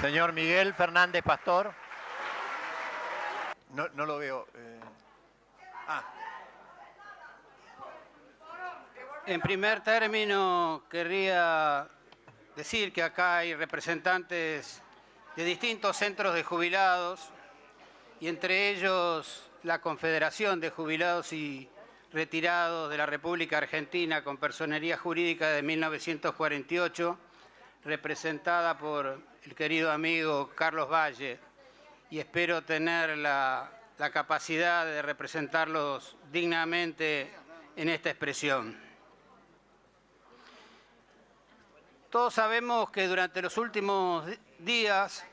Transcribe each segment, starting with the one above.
Señor Miguel Fernández Pastor. No lo veo. En primer término, querría decir que acá hay representantes de distintos centros de jubilados y entre ellos la Confederación de Jubilados y Retirados de la República Argentina con personería jurídica de 1948, representada por el querido amigo Carlos Valle, y espero tener la capacidad de representarlos dignamente en esta expresión. Todos sabemos que durante los últimos días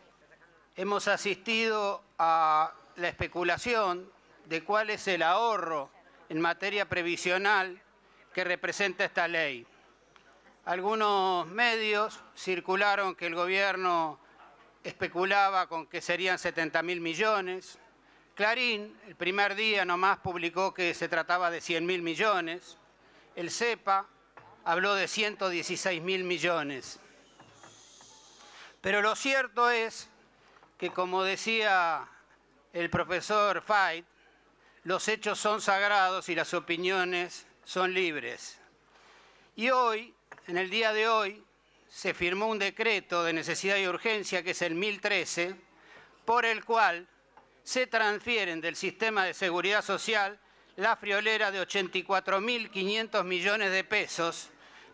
hemos asistido a la especulación de cuál es el ahorro en materia previsional que representa esta ley. Algunos medios circularon que el gobierno especulaba con que serían 70.000 millones. Clarín, el primer día nomás publicó que se trataba de 100.000 millones. El CEPA habló de 116.000 millones. Pero lo cierto es que, como decía el profesor Fait, los hechos son sagrados y las opiniones son libres. Y hoy, en el día de hoy, se firmó un decreto de necesidad y urgencia, que es el 1013, por el cual se transfieren del sistema de seguridad social la friolera de 84.500 millones de pesos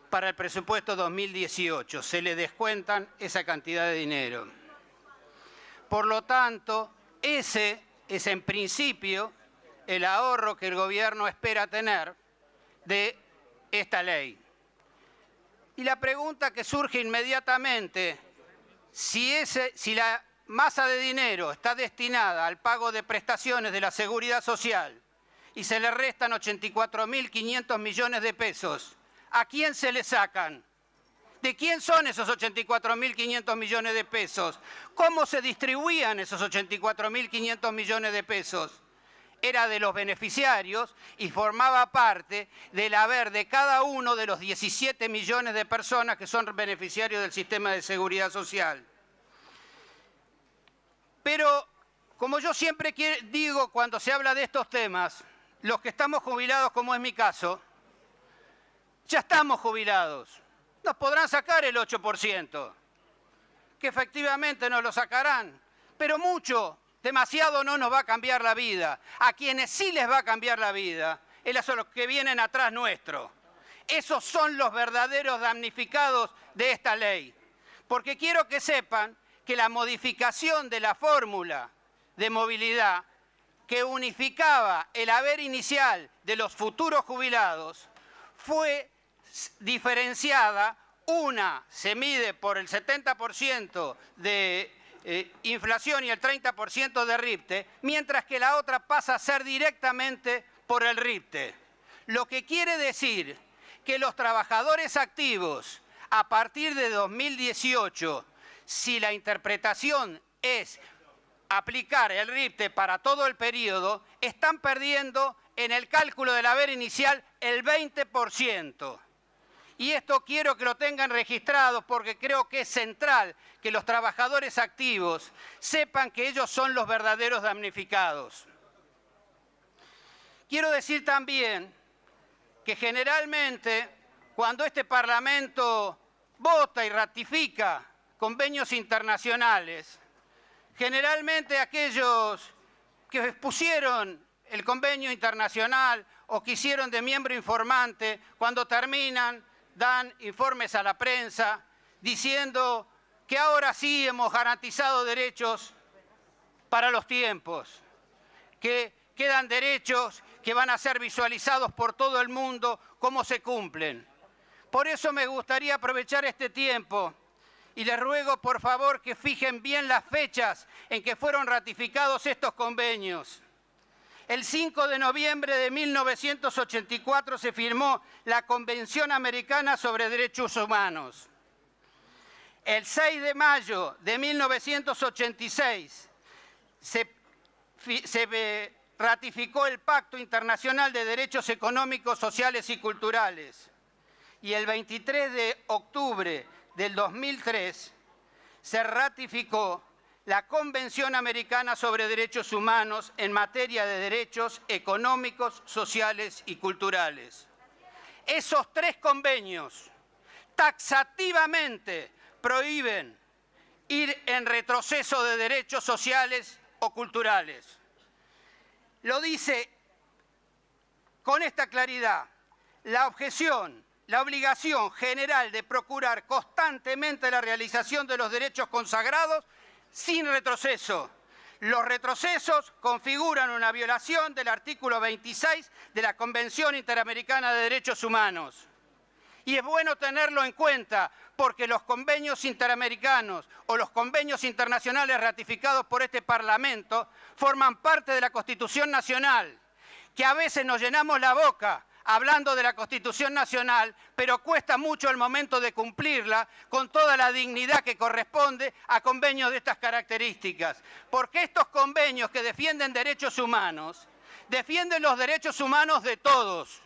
para el presupuesto 2018. Se le descuentan esa cantidad de dinero. Por lo tanto, ese es en principio el ahorro que el gobierno espera tener de esta ley. Y la pregunta que surge inmediatamente, si la masa de dinero está destinada al pago de prestaciones de la Seguridad Social y se le restan 84.500 millones de pesos, ¿a quién se le sacan? ¿De quién son esos 84.500 millones de pesos? ¿Cómo se distribuían esos 84.500 millones de pesos? Era de los beneficiarios y formaba parte del haber de cada uno de los 17 millones de personas que son beneficiarios del sistema de seguridad social. Pero, como yo siempre digo cuando se habla de estos temas, los que estamos jubilados, como es mi caso, ya estamos jubilados. Nos podrán sacar el 8%, que efectivamente nos lo sacarán, pero mucho, demasiado no nos va a cambiar la vida. A quienes sí les va a cambiar la vida, son los que vienen atrás nuestro. Esos son los verdaderos damnificados de esta ley. Porque quiero que sepan que la modificación de la fórmula de movilidad que unificaba el haber inicial de los futuros jubilados fue diferenciada. Una se mide por el 70% de inflación y el 30% de RIPTE, mientras que la otra pasa a ser directamente por el RIPTE. Lo que quiere decir que los trabajadores activos, a partir de 2018, si la interpretación es aplicar el RIPTE para todo el periodo, están perdiendo en el cálculo del haber inicial el 20%. Y esto quiero que lo tengan registrado porque creo que es central que los trabajadores activos sepan que ellos son los verdaderos damnificados. Quiero decir también que generalmente cuando este Parlamento vota y ratifica convenios internacionales, generalmente aquellos que pusieron el convenio internacional o que hicieron de miembro informante, cuando terminan, dan informes a la prensa diciendo que ahora sí hemos garantizado derechos para los tiempos, que quedan derechos que van a ser visualizados por todo el mundo cómo se cumplen. Por eso me gustaría aprovechar este tiempo y les ruego por favor que fijen bien las fechas en que fueron ratificados estos convenios. El 5 de noviembre de 1984 se firmó la Convención Americana sobre Derechos Humanos. El 6 de mayo de 1986 se ratificó el Pacto Internacional de Derechos Económicos, Sociales y Culturales. Y el 23 de octubre del 2003 se ratificó la Convención Americana sobre Derechos Humanos en materia de derechos económicos, sociales y culturales. Esos 3 convenios taxativamente prohíben ir en retroceso de derechos sociales o culturales. Lo dice con esta claridad: la objeción, la obligación general de procurar constantemente la realización de los derechos consagrados sin retroceso. Los retrocesos configuran una violación del artículo 26 de la Convención Interamericana de Derechos Humanos. Y es bueno tenerlo en cuenta porque los convenios interamericanos o los convenios internacionales ratificados por este Parlamento forman parte de la Constitución Nacional, que a veces nos llenamos la boca hablando de la Constitución Nacional, pero cuesta mucho el momento de cumplirla con toda la dignidad que corresponde a convenios de estas características. Porque estos convenios que defienden derechos humanos, defienden los derechos humanos de todos,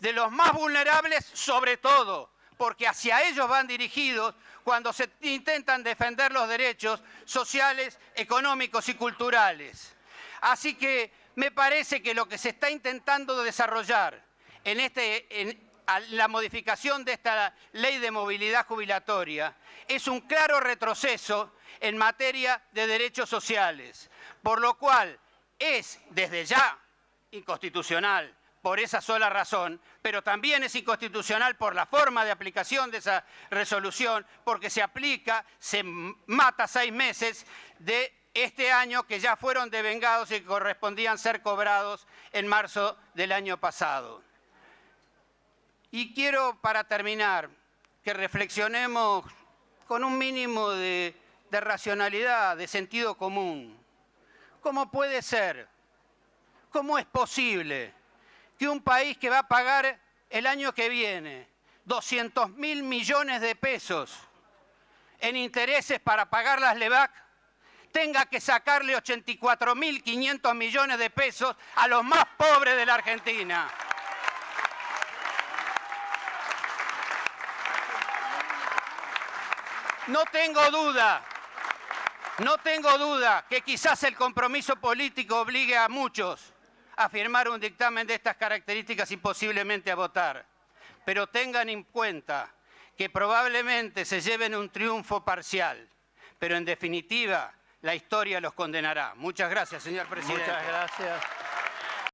de los más vulnerables sobre todo, porque hacia ellos van dirigidos cuando se intentan defender los derechos sociales, económicos y culturales. Así que me parece que lo que se está intentando desarrollar en la modificación de esta ley de movilidad jubilatoria es un claro retroceso en materia de derechos sociales, por lo cual es desde ya inconstitucional por esa sola razón, pero también es inconstitucional por la forma de aplicación de esa resolución, porque se aplica, se mata 6 meses de este año que ya fueron devengados y que correspondían ser cobrados en marzo del año pasado. Y quiero, para terminar, que reflexionemos con un mínimo de racionalidad, de sentido común. ¿Cómo puede ser? ¿Cómo es posible que un país que va a pagar el año que viene 200.000 millones de pesos en intereses para pagar las LEVAC tenga que sacarle 84.500 millones de pesos a los más pobres de la Argentina? No tengo duda que quizás el compromiso político obligue a muchos a firmar un dictamen de estas características y posiblemente a votar. Pero tengan en cuenta que probablemente se lleven un triunfo parcial, pero en definitiva la historia los condenará. Muchas gracias, señor presidente. Muchas gracias.